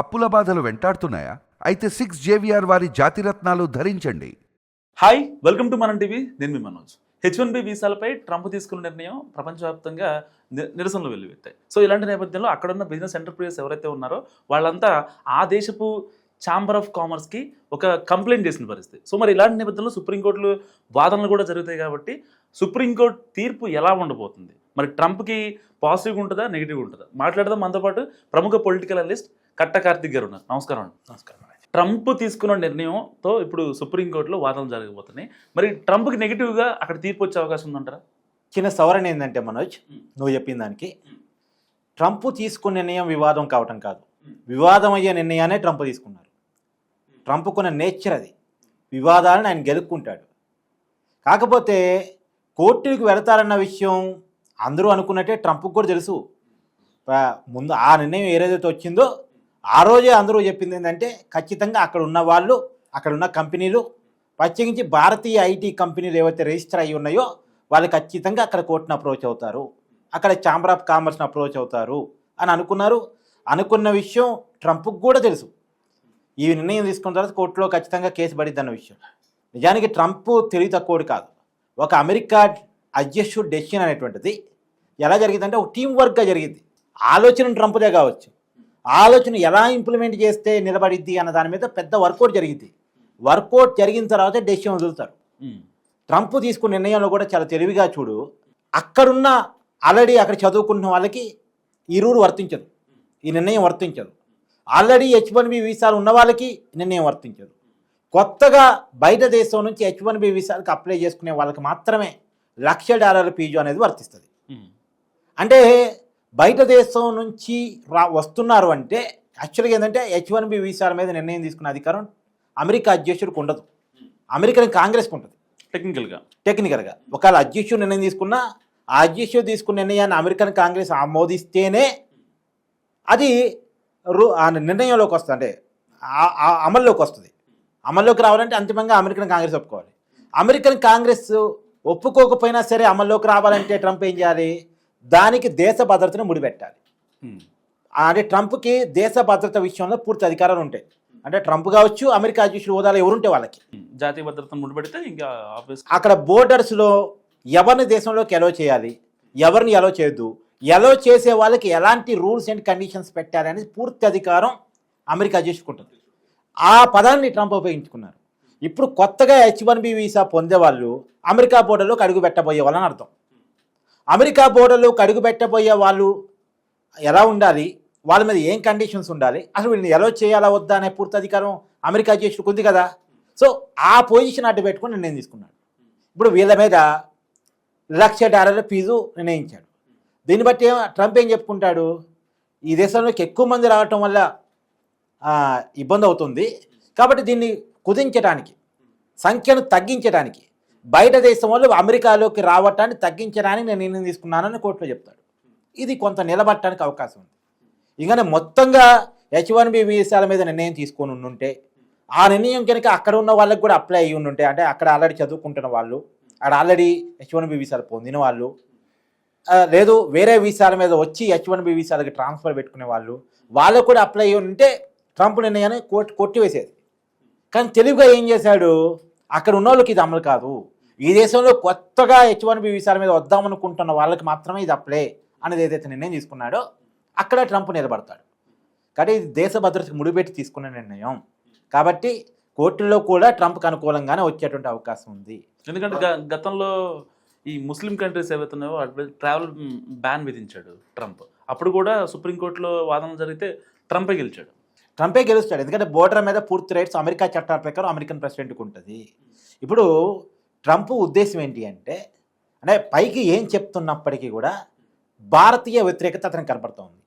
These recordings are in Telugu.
అప్పుల బాధలు వెంటాడుతున్నాయా? అయితే 6 JVR వారి జాతిరత్నాలు ధరించండి. హాయ్, వెల్కమ్ టు మనం టీవీ. నేను మీ మనోజ్. H1B వీసాలపై ట్రంప్ తీసుకున్న నిర్ణయం ప్రపంచవ్యాప్తంగా నిరసనలు వెల్లువెత్తాయి. సో ఇలాంటి నేపథ్యంలో అక్కడున్న బిజినెస్ ఎంటర్ప్రైజెస్ ఎవరైతే ఉన్నారో వాళ్ళంతా ఆ దేశపు ఛాంబర్ ఆఫ్ కామర్స్కి ఒక కంప్లైంట్ చేసిన పరిస్థితి. సో మరి ఇలాంటి నేపథ్యంలో సుప్రీంకోర్టులు వాదనలు కూడా జరుగుతాయి కాబట్టి సుప్రీంకోర్టు తీర్పు ఎలా ఉండబోతుంది, మరి ట్రంప్కి పాజిటివ్గా ఉంటుందా నెగిటివ్గా ఉంటుందా మాట్లాడదాం. మనతో పాటు ప్రముఖ పొలిటికల్ అనలిస్ట్ కట్ట కార్తిక్ గారు ఉన్నారు. నమస్కారం అండి. నమస్కారం. ట్రంప్ తీసుకున్న నిర్ణయంతో ఇప్పుడు సుప్రీంకోర్టులో వాదనలు జరగబోతున్నాయి. మరి ట్రంప్కి నెగిటివ్గా అక్కడ తీర్పు వచ్చే అవకాశం ఉందంటారా? చిన్న సవరణ ఏంటంటే మనోజ్, నువ్వు చెప్పిన దానికి ట్రంప్ తీసుకున్న నిర్ణయం వివాదం కావటం కాదు, వివాదం అయ్యే నిర్ణయాన్ని ట్రంప్ తీసుకున్నారు. ట్రంప్కున్న నేచర్ అది, వివాదాలను ఆయన గెలుక్కుంటాడు. కాకపోతే కోర్టుకు వెళతారన్న విషయం అందరూ అనుకున్నట్టే ట్రంప్కి కూడా తెలుసు. ముందు ఆ నిర్ణయం ఏదైతే వచ్చిందో ఆ రోజే అందరూ చెప్పింది ఏంటంటే ఖచ్చితంగా అక్కడ ఉన్న వాళ్ళు, అక్కడ ఉన్న కంపెనీలు, ప్రత్యేకించి భారతీయ ఐటీ కంపెనీలు ఏవైతే రిజిస్టర్ అయ్యి ఉన్నాయో వాళ్ళు ఖచ్చితంగా అక్కడ కోర్టును అప్రోచ్ అవుతారు, అక్కడ ఛాంబర్ ఆఫ్ కామర్స్ని అప్రోచ్ అవుతారు అని అనుకున్నారు. అనుకున్న విషయం ట్రంప్కి కూడా తెలుసు. ఈ నిర్ణయం తీసుకున్న తర్వాత కోర్టులో ఖచ్చితంగా కేసు పడిద్ది అన్న విషయం. నిజానికి ట్రంప్ తెలివి తక్కువడు కాదు. ఒక అమెరికా అధ్యక్షుడు డెసిషన్ అనేటువంటిది ఎలా జరిగిందంటే ఒక టీం వర్క్గా జరిగింది. ఆలోచన ట్రంప్దే కావచ్చు, ఆలోచన ఎలా ఇంప్లిమెంట్ చేస్తే నిలబడిద్ది అన్న దాని మీద పెద్ద వర్కౌట్ జరిగింది. వర్కౌట్ జరిగిన తర్వాత డెసిషన్ వదులుతారు. ట్రంప్ తీసుకున్న నిర్ణయంలో కూడా చాలా తెలివిగా చూడు, అక్కడున్న ఆల్రెడీ అక్కడ చదువుకున్న వాళ్ళకి ఈ రూల్ వర్తించదు, ఈ నిర్ణయం వర్తించదు. ఆల్రెడీ H1B వీసాలు ఉన్న వాళ్ళకి నిర్ణయం వర్తించదు. కొత్తగా బయట దేశం నుంచి H1B వీసాలకు అప్లై చేసుకునే వాళ్ళకి మాత్రమే $1,00,000 ఫీజు అనేది వర్తిస్తుంది. అంటే బయట దేశం నుంచి వస్తున్నారు అంటే యాక్చువల్గా ఏంటంటే H1B వీసాల మీద నిర్ణయం తీసుకునే అధికారం అమెరికా అధ్యక్షుడికి ఉండదు, అమెరికన్ కాంగ్రెస్కి ఉంటుంది. టెక్నికల్గా ఒకవేళ అధ్యక్షుడు నిర్ణయం తీసుకున్నా ఆ అధ్యక్షుడు తీసుకున్న నిర్ణయాన్ని అమెరికన్ కాంగ్రెస్ ఆమోదిస్తేనే అది ఆ నిర్ణయంలోకి వస్తుంది, అంటే అమల్లోకి వస్తుంది. అమల్లోకి రావాలంటే అంతిమంగా అమెరికన్ కాంగ్రెస్ ఒప్పుకోవాలి. అమెరికన్ కాంగ్రెస్ ఒప్పుకోకపోయినా సరే అమల్లోకి రావాలంటే ట్రంప్ ఏం చేయాలి, దానికి దేశ భద్రతను ముడిపెట్టాలి. అంటే ట్రంప్కి దేశ భద్రత విషయంలో పూర్తి అధికారాలు ఉంటాయి. అంటే ట్రంప్ కావచ్చు, అమెరికా అధ్యక్షుడు హోదాలో ఎవరుంటే వాళ్ళకి జాతీయ భద్రతను ముడిపెడితే ఇంకా అక్కడ బోర్డర్స్లో ఎవరిని దేశంలోకి ఎలో చేయాలి, ఎవరిని ఎలో చేయొద్దు, ఎలో చేసే వాళ్ళకి ఎలాంటి రూల్స్ అండ్ కండిషన్స్ పెట్టాలి అనేది పూర్తి అధికారం అమెరికా అధ్యక్షుకుంటుంది. ఆ పదాన్ని ట్రంప్ ఉపయోగించుకున్నారు. ఇప్పుడు కొత్తగా H1B వీసా పొందేవాళ్ళు అమెరికా బోర్డర్లోకి అడుగు పెట్టబోయే వాళ్ళని అర్థం. అమెరికా బోర్డర్లోకి అడుగు పెట్టబోయే వాళ్ళు ఎలా ఉండాలి, వాళ్ళ మీద ఏం కండిషన్స్ ఉండాలి, అసలు వీళ్ళని ఎలా చేయాలా వద్దా అనే పూర్తి అధికారం అమెరికా అధ్యక్షుడికి ఉంది కదా. సో ఆ పొజిషన్ అడ్డు పెట్టుకుని నిర్ణయం తీసుకున్నాడు. ఇప్పుడు వీళ్ళ మీద $1,00,000 ఫీజు నిర్ణయించాడు. దీన్ని బట్టి ట్రంప్ ఏం చెప్పుకుంటాడు, ఈ దేశంలోకి ఎక్కువ మంది రావటం వల్ల ఇబ్బంది అవుతుంది కాబట్టి దీన్ని కుదించడానికి, సంఖ్యను తగ్గించడానికి, బయట దేశం వాళ్ళు అమెరికాలోకి రావటాన్ని తగ్గించడానికి నేను నిర్ణయం తీసుకున్నానని కోర్టులో చెప్తాడు. ఇది కొంత నిలబట్టడానికి అవకాశం ఉంది. ఇంకనే మొత్తంగా H1B వీసాల మీద నిర్ణయం తీసుకొని ఉంటే ఆ నిర్ణయం కనుక అక్కడ ఉన్న వాళ్ళకి కూడా అప్లై అయ్యి ఉంటే, అంటే అక్కడ ఆల్రెడీ చదువుకుంటున్న వాళ్ళు, అక్కడ ఆల్రెడీ H1B వీసాలు పొందిన వాళ్ళు, లేదు వేరే వీసాల మీద వచ్చి H1B వీసాలకి ట్రాన్స్ఫర్ పెట్టుకునే వాళ్ళు, వాళ్ళకు కూడా అప్లై అయ్యి ఉంటే ట్రంప్ నిర్ణయాన్ని కొట్టివేసేది. కానీ తెలివిగా ఏం చేశాడు, అక్కడ ఉన్న వాళ్ళకి ఇది అమలు కాదు, ఈ దేశంలో కొత్తగా H1B వీసాల మీద వద్దామనుకుంటున్న వాళ్ళకి మాత్రమే ఇది అప్లై అనేది ఏదైతే నిర్ణయం తీసుకున్నాడో అక్కడ ట్రంప్ నిలబడతాడు. కాబట్టి ఇది దేశ భద్రతకు ముడిపెట్టి తీసుకున్న నిర్ణయం కాబట్టి కోర్టుల్లో కూడా ట్రంప్కి అనుకూలంగానే వచ్చేటువంటి అవకాశం ఉంది. ఎందుకంటే గతంలో ఈ ముస్లిం కంట్రీస్ ఏవైతే ఉన్నాయో ట్రావెల్ బ్యాన్ విధించాడు ట్రంప్. అప్పుడు కూడా సుప్రీంకోర్టులో వాదన జరిగితే ట్రంపే గెలుస్తాడు. ఎందుకంటే బోర్డర్ మీద పూర్తి రైట్స్ అమెరికా చట్టాల ప్రకారం అమెరికన్ ప్రెసిడెంట్కి ఉంటుంది. ఇప్పుడు ట్రంప్ ఉద్దేశం ఏంటి అంటే పైకి ఏం చెప్తున్నప్పటికీ కూడా భారతీయ వ్యతిరేకత అతనికి కనపడుతూ ఉంది.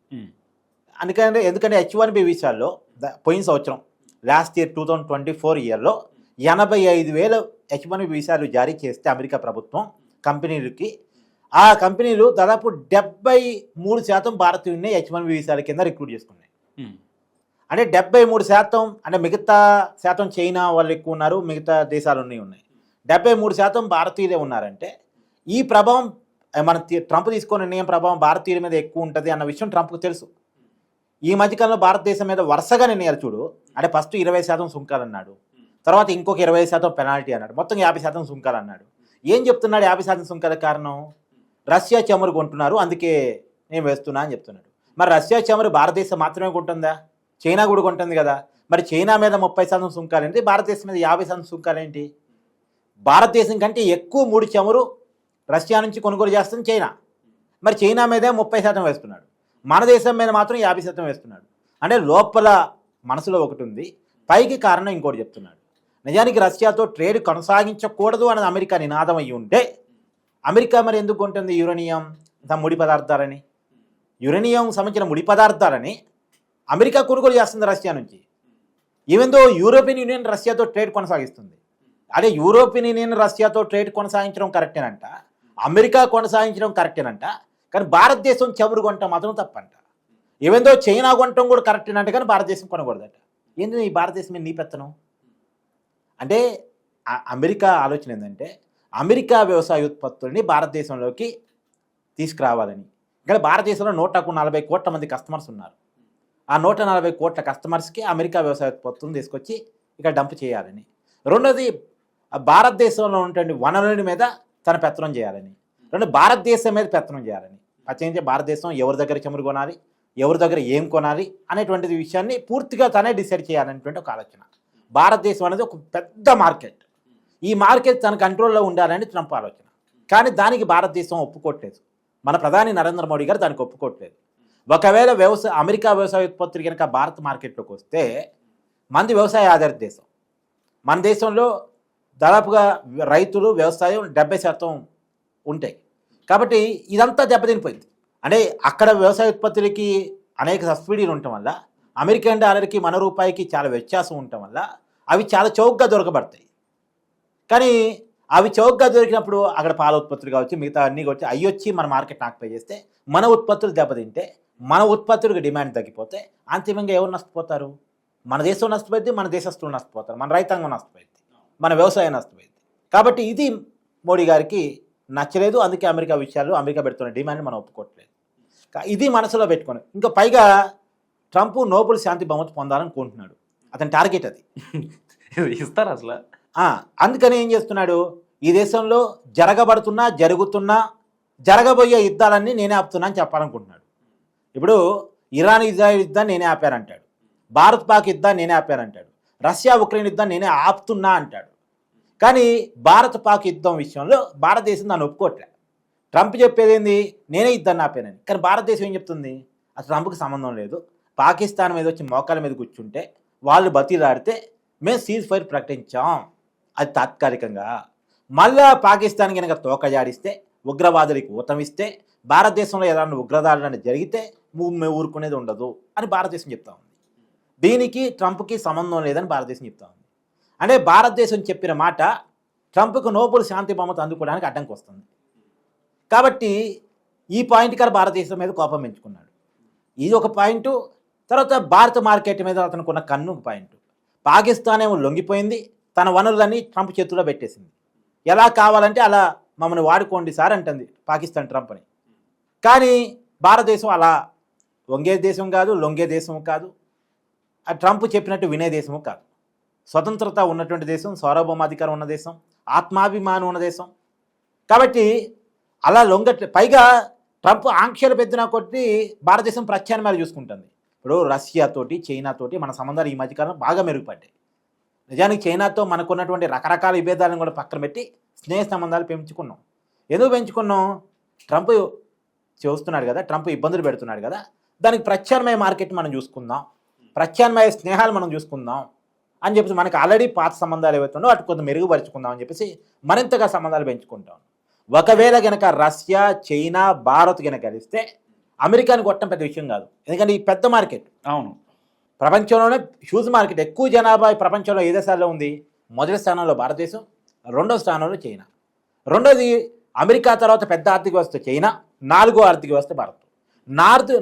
ఎందుకంటే H1B వీసాల్లో పోయిన సంవత్సరం లాస్ట్ ఇయర్ 2024 ఇయర్లో 85,000 H1B వీసాలు జారీ చేస్తే అమెరికా ప్రభుత్వం కంపెనీలకి, ఆ కంపెనీలు దాదాపు 73% భారతీయుల్ని H1B వీసాల కింద రిక్రూట్ చేసుకున్నాయి. అంటే 73%, అంటే మిగతా శాతం చైనా వాళ్ళు ఎక్కువ ఉన్నారు, మిగతా దేశాలు ఉన్నాయి. 73% భారతీయులే ఉన్నారంటే ఈ ప్రభావం మన ట్రంప్ తీసుకున్న నిర్ణయం ప్రభావం భారతీయుల మీద ఎక్కువ ఉంటుంది అన్న విషయం ట్రంప్కి తెలుసు. ఈ మధ్యకాలంలో భారతదేశం మీద వరుసగా నిర్ణయాలు చూడు. అంటే ఫస్ట్ 20% సుంకాలు అన్నాడు, తర్వాత ఇంకొక 20% పెనాల్టీ అన్నాడు, మొత్తం 50% సుంకాలు అన్నాడు. ఏం చెప్తున్నాడు 50% సుంకాల కారణం? రష్యా చమురు కొంటున్నారు అందుకే నేను వేస్తున్నా అని చెప్తున్నాడు. మరి రష్యా చమురు భారతదేశం మాత్రమే కొంటుందా? చైనా కూడా కొంటుంది కదా. మరి చైనా మీద 30% సుంకాలు ఏంటి, భారతదేశం మీద 50% సుంకాలు ఏంటి? భారతదేశం కంటే ఎక్కువ ముడి చమురు రష్యా నుంచి కొనుగోలు చేస్తుంది చైనా. మరి చైనా మీదే 30% వేస్తున్నాడు, మన దేశం మీద మాత్రం 50% వేస్తున్నాడు. అంటే లోపల మనసులో ఒకటి ఉంది, పైకి కారణం ఇంకోటి చెప్తున్నాడు. నిజానికి రష్యాతో ట్రేడ్ కొనసాగించకూడదు అన్నది అమెరికా నినాదం అయ్యి ఉంటే, అమెరికా మరి ఎందుకు కొంటుంది యురేనియం ముడి పదార్థాలని? యురేనియం సంబంధించిన ముడి పదార్థాలని అమెరికా కొనుగోలు చేస్తుంది రష్యా నుంచి. ఈవెందో యూరోపియన్ యూనియన్ రష్యాతో ట్రేడ్ కొనసాగిస్తుంది. అదే యూరోపియన్ యూనియన్ రష్యాతో ట్రేడ్ కొనసాగించడం కరెక్టేనంట, అమెరికా కొనసాగించడం కరెక్టేనంట, కానీ భారతదేశం చమురు కొనటం మాత్రం తప్పంట. ఈవెందో చైనా కొనటం కూడా కరెక్టేనంట, కానీ భారతదేశం కొనకూడదట. ఏంది ఈ భారతదేశం మీద నీ పెత్తనం? అంటే అమెరికా ఆలోచన ఏంటంటే అమెరికా వ్యవసాయ ఉత్పత్తుల్ని భారతదేశంలోకి తీసుకురావాలని. ఇక్కడ భారతదేశంలో 140 కోట్ల మంది కస్టమర్స్ ఉన్నారు. ఆ 140 కోట్ల కస్టమర్స్కి అమెరికా వ్యవసాయ ఉత్పత్తులను తీసుకొచ్చి ఇక్కడ డంప్ చేయాలని. రెండోది భారతదేశంలో ఉన్నటువంటి వనరుల మీద తన పెత్తనం చేయాలని. రెండు భారతదేశం మీద పెత్తనం చేయాలని. ప్రత్యేకించి భారతదేశం ఎవరి దగ్గర చమురు కొనాలి, ఎవరి దగ్గర ఏం కొనాలి అనేటువంటి విషయాన్ని పూర్తిగా తనే డిసైడ్ చేయాలనేటువంటి ఒక ఆలోచన. భారతదేశం అనేది ఒక పెద్ద మార్కెట్, ఈ మార్కెట్ తన కంట్రోల్లో ఉండాలని ట్రంప్ ఆలోచన. కానీ దానికి భారతదేశం ఒప్పుకోవట్లేదు, మన ప్రధాని నరేంద్ర మోడీ గారు దానికి ఒప్పుకోవట్లేదు. ఒకవేళ అమెరికా వ్యవసాయ ఉత్పత్తులు కనుక భారత మార్కెట్లోకి వస్తే, మనది వ్యవసాయ ఆధారిత దేశం, మన దేశంలో దాదాపుగా రైతులు వ్యవసాయం 70% ఉంటాయి. కాబట్టి ఇదంతా దెబ్బతినిపోయింది. అంటే అక్కడ వ్యవసాయ ఉత్పత్తులకి అనేక సబ్సిడీలు ఉండటం వల్ల, అమెరికన్ డాలర్కి మన రూపాయికి చాలా వ్యత్యాసం ఉండటం వల్ల అవి చాలా చౌకగా దొరకబడతాయి. కానీ అవి చౌకగా దొరికినప్పుడు అక్కడ పాల ఉత్పత్తులు కావచ్చు, మిగతా అన్నీ కావచ్చు, అవి వచ్చి మన మార్కెట్ ఆక్యుపై చేస్తే మన ఉత్పత్తులు దెబ్బతింటే, మన ఉత్పత్తులకు డిమాండ్ తగ్గిపోతే అంతిమంగా ఎవరు నష్టపోతారు? మన దేశం నష్టపోయింది, మన దేశస్తులు నష్టపోతారు, మన రైతాంగం నష్టపోయింది, మన వ్యవసాయం నష్టపోయింది. కాబట్టి ఇది మోడీ గారికి నచ్చలేదు. అందుకే అమెరికా విషయాలు, అమెరికా పెడుతున్న డిమాండ్ మనం ఒప్పుకోవట్లేదు. ఇది మనసులో పెట్టుకొని ఇంకా పైగా ట్రంప్ నోబెల్ శాంతి బహుమతి పొందాలనుకుంటున్నాడు. అతని టార్గెట్ అది. ఇస్తారు అసలు. అందుకని ఏం చేస్తున్నాడు, ఈ దేశంలో జరుగుతున్నా జరగబోయే యుద్ధాలన్నీ నేనే ఆపుతున్నా అని చెప్పాలనుకుంటున్నాడు. ఇప్పుడు ఇరాన్ ఇజ్రాయెల్ యుద్ధాన్ని నేనే ఆపానంటాడు, భారత్ పాక్ యుద్ధాన్ని నేనే ఆపానంటాడు, రష్యా ఉక్రెయిన్ యుద్ధాన్ని నేనే ఆపుతున్నా అంటాడు. కానీ భారత్ పాక్ యుద్ధం విషయంలో భారతదేశం దాన్ని ఒప్పుకోవట్లే. ట్రంప్ చెప్పేది ఏంది, నేనే యుద్ధాన్ని ఆపానని. కానీ భారతదేశం ఏం చెప్తుంది, అసలు ట్రంప్కి సంబంధం లేదు, పాకిస్తాన్ మీద వచ్చి మోకాల మీద కూర్చుంటే వాళ్ళు బతిలాడితే మేము సీజ్ ఫైర్ ప్రకటించాం, అది తాత్కాలికంగా. మళ్ళా పాకిస్తాన్ కనుక తోక జాడిస్తే, ఉగ్రవాదులకు ఊతమిస్తే, భారతదేశంలో ఏదైనా ఉగ్రదాడులు జరిగితే మేము ఊరుకునేది ఉండదు అని భారతదేశం చెప్తా ఉంది. దీనికి ట్రంప్కి సంబంధం లేదని భారతదేశం చెప్తా ఉంది. అంటే భారతదేశం చెప్పిన మాట ట్రంప్కు నోబెల్ శాంతి బహుమతి అందుకోవడానికి అడ్డంకి వస్తుంది. కాబట్టి ఈ పాయింట్ కాడ భారతదేశం మీద కోపం పెంచుకున్నాడు. ఇది ఒక పాయింట్. తర్వాత భారత మార్కెట్ మీద అతనుకున్న కన్ను పాయింట్. పాకిస్తాన్ ఏమో లొంగిపోయింది, తన వనరులన్నీ ట్రంప్ చేతుల్లో పెట్టేసింది. ఎలా కావాలంటే అలా మమ్మల్ని వాడుకోండి సార్ అంటుంది పాకిస్తాన్ ట్రంప్ అని. కానీ భారతదేశం అలా వంగే దేశం కాదు, లొంగే దేశం కాదు, ఆ ట్రంప్ చెప్పినట్టు వినే దేశము కాదు. స్వతంత్రత ఉన్నటువంటి దేశం, సార్వభౌమాధికారం ఉన్న దేశం, ఆత్మాభిమానం ఉన్న దేశం. కాబట్టి అలా పైగా ట్రంప్ ఆంక్షలు పెద్దిన కొట్టి భారతదేశం ప్రత్యామ్నాయాలు చూసుకుంటుంది. ఇప్పుడు రష్యాతోటి, చైనాతోటి మన సంబంధాలు ఈ మధ్యకాలం బాగా మెరుగుపడ్డాయి. నిజానికి చైనాతో మనకున్నటువంటి రకరకాల విభేదాలను కూడా పక్కన పెట్టి స్నేహ సంబంధాలు పెంచుకున్నాం. ఎందుకు పెంచుకున్నాం? ట్రంప్ చూస్తున్నాడు కదా, ట్రంప్ ఇబ్బందులు పెడుతున్నాడు కదా, దానికి ప్రత్యామ్నాయ మార్కెట్ మనం చూసుకుందాం, ప్రత్యామ్నాయ స్నేహాలు మనం చూసుకుందాం అని చెప్పేసి మనకు ఆల్రెడీ పాత సంబంధాలు ఏవైతే ఉన్నాయో అటు కొంత మెరుగుపరుచుకుందాం అని చెప్పేసి మరింతగా సంబంధాలు పెంచుకుంటాం. ఒకవేళ కనుక రష్యా, చైనా, భారత్ కనుక కలిస్తే అమెరికాని కొట్టడం పెద్ద విషయం కాదు. ఎందుకంటే ఈ పెద్ద మార్కెట్, అవును, ప్రపంచంలోనే హ్యూజ్ మార్కెట్, ఎక్కువ జనాభా ప్రపంచంలో ఏ దేశాల్లో ఉంది? మొదటి స్థానంలో భారతదేశం, రెండో స్థానంలో చైనా. రెండోది అమెరికా తర్వాత పెద్ద ఆర్థిక వ్యవస్థ చైనా, నాలుగో ఆర్థిక వ్యవస్థ భారత్.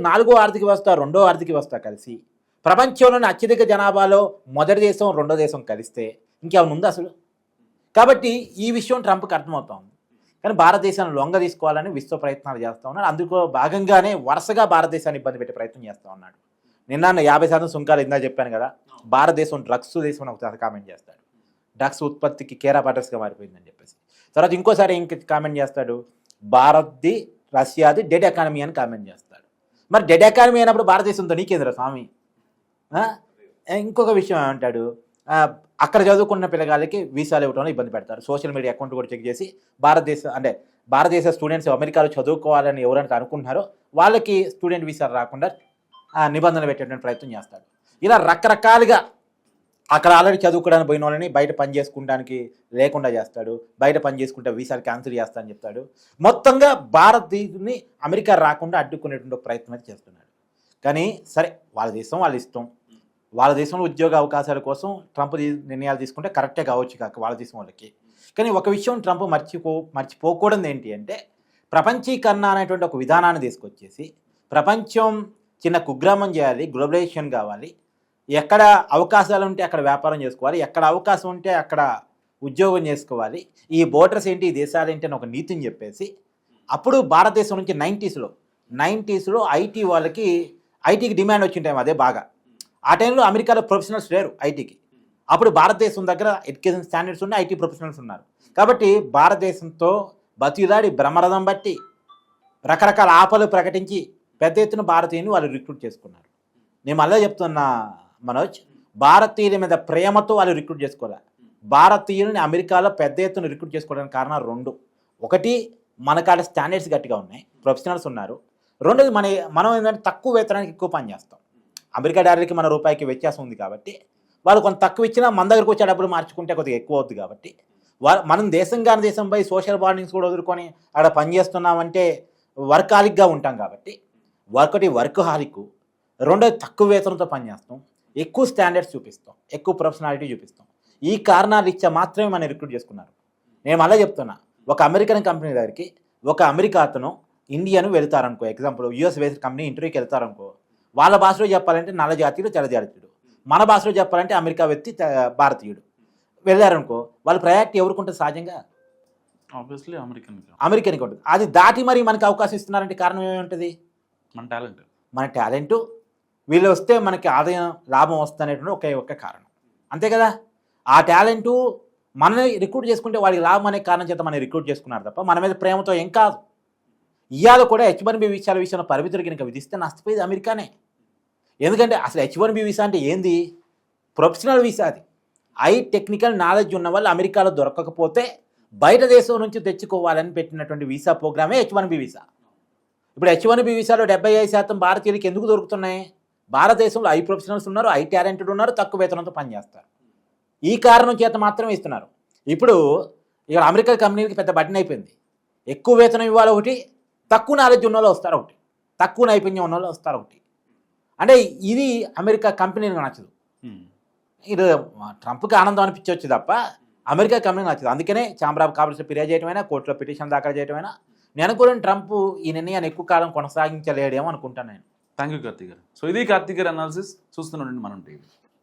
నాలుగో ఆర్థిక వ్యవస్థ, రెండో ఆర్థిక వ్యవస్థ కలిసి ప్రపంచంలోని అత్యధిక జనాభాలో మొదటి దేశం, రెండో దేశం కలిస్తే ఇంకేమైనా ఉందా అసలు? కాబట్టి ఈ విషయం ట్రంప్కి అర్థమవుతా ఉంది. కానీ భారతదేశాన్ని లొంగ తీసుకోవాలని విశ్వ ప్రయత్నాలు చేస్తూ ఉన్నాడు. అందులో భాగంగానే వరుసగా భారతదేశాన్ని ఇబ్బంది పెట్టే ప్రయత్నం చేస్తూ ఉన్నాడు. నిన్న 50% సుంకాలు ఇందా చెప్పాను కదా, భారతదేశం డ్రగ్స్ దేశం అని ఒకసారి కామెంట్ చేస్తాడు. డ్రగ్స్ ఉత్పత్తికి కేరా పాటర్స్గా మారిపోయిందని చెప్పేసి. తర్వాత ఇంకోసారి ఇంక కామెంట్ చేస్తాడు, భారత్ది రష్యాది డెడ్ ఎకానమీ అని కామెంట్ చేస్తాడు. మరి డెడ్ ఎకానమీ అయినప్పుడు భారతదేశంతో నీకేంద్ర స్వామి? ఇంకొక విషయం ఏమంటాడు, అక్కడ చదువుకున్న పిల్లగాళ్ళకి వీసాలు ఇవ్వడంలో ఇబ్బంది పెడతారు. సోషల్ మీడియా అకౌంట్ కూడా చెక్ చేసి భారతదేశ స్టూడెంట్స్ అమెరికాలో చదువుకోవాలని ఎవరైతే అనుకుంటున్నారో వాళ్ళకి స్టూడెంట్ వీసాలు రాకుండా నిబంధనలు పెట్టేటువంటి ప్రయత్నం చేస్తాడు. ఇలా రకరకాలుగా అక్కడ ఆల్రెడీ చదువుకోవడానికి పోయిన వాళ్ళని బయట పని చేసుకోవడానికి లేకుండా చేస్తాడు. బయట పని చేసుకుంటే వీసాలు క్యాన్సిల్ చేస్తా అని చెప్తాడు. మొత్తంగా భారతదేశాన్ని అమెరికా రాకుండా అడ్డుకునేటువంటి ప్రయత్నం అయితే చేస్తున్నాడు. కానీ సరే, వాళ్ళ దేశం వాళ్ళ ఇష్టం. వాళ్ళ దేశంలో ఉద్యోగ అవకాశాల కోసం ట్రంప్ నిర్ణయాలు తీసుకుంటే కరెక్టే కావచ్చు కాక వాళ్ళ దేశం వాళ్ళకి. కానీ ఒక విషయం ట్రంప్ మర్చిపోకూడదు ఏంటి అంటే, ప్రపంచీకరణ అనేటువంటి ఒక విధానాన్ని తీసుకొచ్చేసి ప్రపంచం చిన్న కుగ్రామం చేయాలి, గ్లోబలైజేషన్ కావాలి, ఎక్కడ అవకాశాలు ఉంటే అక్కడ వ్యాపారం చేసుకోవాలి, ఎక్కడ అవకాశం ఉంటే అక్కడ ఉద్యోగం చేసుకోవాలి, ఈ బోర్డర్స్ ఏంటి, ఈ దేశాలు ఏంటి అని ఒక నీతిని చెప్పేసి అప్పుడు భారతదేశం నుంచి 90స్లో ఐటీకి డిమాండ్ వచ్చిన టైం అదే బాగా. ఆ టైంలో అమెరికాలో ప్రొఫెషనల్స్ లేరు ఐటీకి. అప్పుడు భారతదేశం దగ్గర ఎడ్యుకేషన్ స్టాండర్డ్స్ ఉన్నాయి, ఐటీ ప్రొఫెషనల్స్ ఉన్నారు. కాబట్టి భారతదేశంతో బతిలాడి బ్రహ్మరథం బట్టి రకరకాల ఆఫర్లు ప్రకటించి పెద్ద ఎత్తున భారతీయుని వాళ్ళు రిక్రూట్ చేసుకున్నారు. నేను మళ్ళీ చెప్తున్నా మనోజ్, భారతీయుల మీద ప్రేమతో వాళ్ళు రిక్రూట్ చేసుకోవాలి. భారతీయులని అమెరికాలో పెద్ద ఎత్తున రిక్రూట్ చేసుకోవడానికి కారణాలు 2. ఒకటి, మన కాడ స్టాండర్డ్స్ గట్టిగా ఉన్నాయి, ప్రొఫెషనల్స్ ఉన్నారు. రెండోది, మనం ఏంటంటే తక్కువ వేతనానికి ఎక్కువ పని చేస్తాం. అమెరికా డాలర్కి మన రూపాయికి వ్యత్యాసం ఉంది కాబట్టి వాళ్ళు కొంత తక్కువ ఇచ్చినా మన దగ్గరకు వచ్చేటప్పుడు మార్చుకుంటే కొద్దిగా ఎక్కువ అవుతుంది. కాబట్టి మనం దేశం పోయి సోషల్ బాండింగ్స్ కూడా వదులుకొని అక్కడ పనిచేస్తున్నామంటే వర్కాలిక్గా ఉంటాం. కాబట్టి వర్క్ హాలిక్, రెండోది తక్కువ వేతనంతో పనిచేస్తాం, ఎక్కువ స్టాండర్డ్స్ చూపిస్తాం, ఎక్కువ ప్రొఫెషనాలిటీ చూపిస్తాం. ఈ కారణాలు ఇచ్చా మాత్రమే మనం రిక్రూట్ చేసుకున్నారు. నేను మళ్ళీ చెప్తున్నా, ఒక అమెరికన్ కంపెనీ దగ్గరికి ఒక అమెరికా అతను ఇండియన్ వెళ్తారనుకో, ఎగ్జాంపుల్ యూఎస్ బేస్డ్ కంపెనీ ఇంటర్వ్యూకి వెళ్తారనుకో, వాళ్ళ భాషలో చెప్పాలంటే నల్ల జాతీయుడు తెల్ల జాతీయుడు, మన భాషలో చెప్పాలంటే అమెరికా వ్యక్తి భారతీయుడు వెళ్ళారనుకో, వాళ్ళ ప్రయారిటీ ఎవరికి ఉంటుంది? సహజంగా ఆబ్వియస్లీ అమెరికన్కి ఉంటుంది. అది దాటి మరి మనకి అవకాశం ఇస్తున్నారంటే కారణం ఏముంటుంది? మన టాలెంటు, వీళ్ళు వస్తే మనకి ఆదాయం లాభం వస్తుంది అనేటువంటి ఒకే కారణం, అంతే కదా. ఆ టాలెంటు మనని రిక్రూట్ చేసుకుంటే వాడికి లాభం అనే కారణం చేత మనం రిక్రూట్ చేసుకున్నారు తప్ప మన మీద ప్రేమతో ఏం కాదు. ఇవాళ కూడా H1B వీసాల విషయంలో పరిమితులు కనుక విధిస్తే నష్టపోయేది అమెరికానే. ఎందుకంటే అసలు H1B వీసా అంటే ఏంది? Professional visa. అది టెక్నికల్ నాలెడ్జ్ ఉన్న వాళ్ళు అమెరికాలో దొరకకపోతే బయట దేశం నుంచి తెచ్చుకోవాలని పెట్టినటువంటి వీసా ప్రోగ్రామే H1B వీసా. ఇప్పుడు H1B వీసాలో 75% భారతీయులకి ఎందుకు దొరుకుతున్నాయి? భారతదేశంలో ప్రొఫెషనల్స్ ఉన్నారు, టాలెంటెడ్ ఉన్నారు, తక్కువ వేతనంతో పనిచేస్తారు. ఈ కారణం చేత మాత్రమే ఇస్తున్నారు. ఇప్పుడు ఇక్కడ అమెరికా కంపెనీలకి పెద్ద బటన్ అయిపోయింది. ఎక్కువ వేతనం ఇవ్వాలి ఒకటి, తక్కువ నాలెడ్జ్ ఉన్న వాళ్ళు వస్తారు ఒకటి, తక్కువ నైపుణ్యం ఉన్న వాళ్ళు వస్తారు ఒకటి. అంటే ఇది అమెరికా కంపెనీలకు నచ్చదు. ఇది ట్రంప్కి ఆనందం అనిపించవచ్చు తప్ప అమెరికా కంపెనీకి నచ్చదు. అందుకనే ఛాంబర్ ఆఫ్ కామర్స్లో ఫిర్యాదు చేయటమైనా, కోర్టులో పిటిషన్ దాఖలు చేయటమైనా నేను అనుకోవడం ట్రంప్ ఈ నిర్ణయాన్ని ఎక్కువ కాలం కొనసాగించలేడేమో అనుకుంటాను నేను. థ్యాంక్ యూ కార్తీక్ గారు. సో ఇది కార్తీక్ గారు అనాలిసిస్. చూస్తున్నాండి మనం టీవీ.